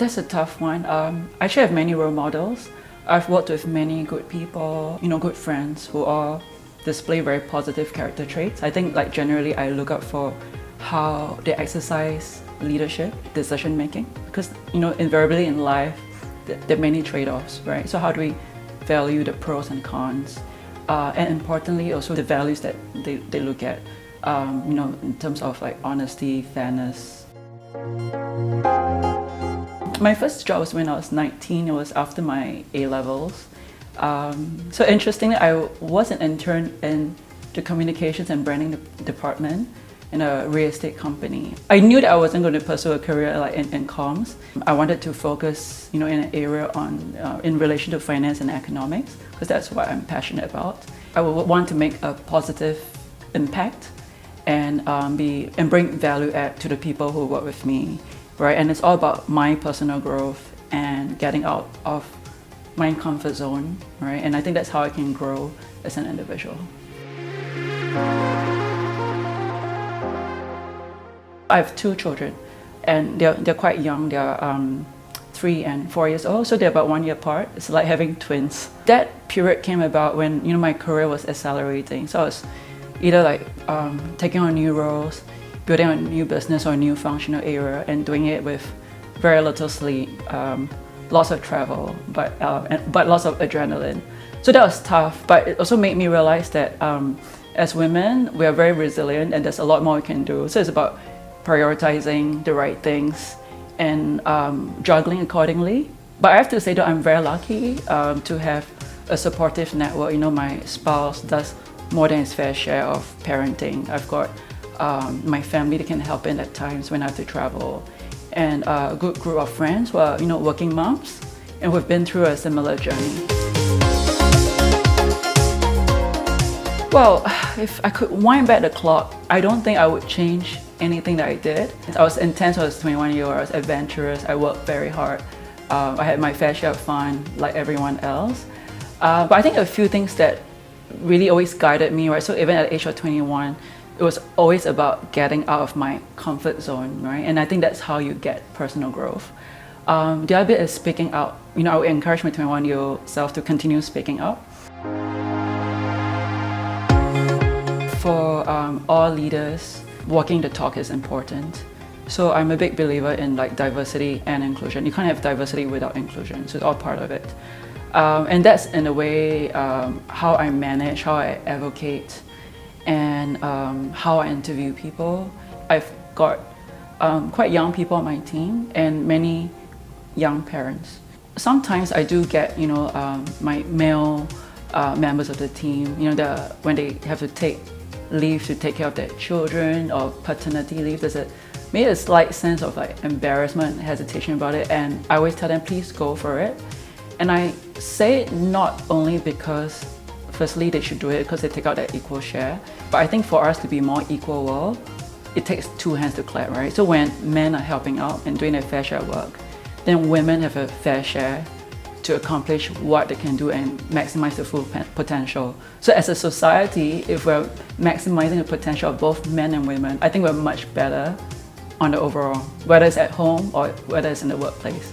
That's a tough one. I actually have many role models. I've worked with many good people, good friends who all display very positive character traits. I think like generally I look out for how they exercise leadership, decision making, because invariably in life there are many trade-offs, right? So how do we value the pros and cons, and importantly also the values that they look at, in terms of like honesty, fairness. My first job was when I was 19. It was after my A-levels. So interestingly, I was an intern in the communications and branding department in a real estate company. I knew that I wasn't going to pursue a career like in comms. I wanted to focus, in an area on in relation to finance and economics, because that's what I'm passionate about. I would want to make a positive impact and bring value add to the people who work with me, right? And it's all about my personal growth and getting out of my comfort zone, right? And I think that's how I can grow as an individual. I have 2 children, and they're quite young. They're 3 and 4 years old, so they're about 1 year apart. It's like having twins. That period came about when my career was accelerating. So I was either like taking on new roles, building a new business or a new functional area, and doing it with very little sleep, lots of travel, but lots of adrenaline. So that was tough, but it also made me realize that as women, we are very resilient and there's a lot more we can do. So it's about prioritizing the right things and juggling accordingly. But I have to say that I'm very lucky to have a supportive network. My spouse does more than his fair share of parenting. I've got my family that can help in at times when I have to travel, and a good group of friends who are working moms and who've been through a similar journey. Well, if I could wind back the clock, I don't think I would change anything that I did. I was intense when I was 21 years old. I was adventurous. I worked very hard. I had my fair share of fun like everyone else. But I think a few things that really always guided me, right? So even at the age of 21, it was always about getting out of my comfort zone, right? And I think that's how you get personal growth. The other bit is speaking out. I would encourage my 21-year-old self to continue speaking up. For all leaders, walking the talk is important. So I'm a big believer in like diversity and inclusion. You can't have diversity without inclusion, so it's all part of it. And that's in a way how I manage, how I advocate, and how I interview people. I've got quite young people on my team and many young parents. Sometimes I do get, my male members of the team, when they have to take leave to take care of their children or paternity leave, there's maybe a slight sense of like embarrassment, hesitation about it, and I always tell them, please go for it. And I say it not only because firstly they should do it because they take out their equal share, but I think for us to be more equal world, it takes 2 hands to clap, right? So when men are helping out and doing their fair share of work, then women have a fair share to accomplish what they can do and maximize the full potential. So as a society, if we're maximizing the potential of both men and women, I think we're much better on the overall, whether it's at home or whether it's in the workplace.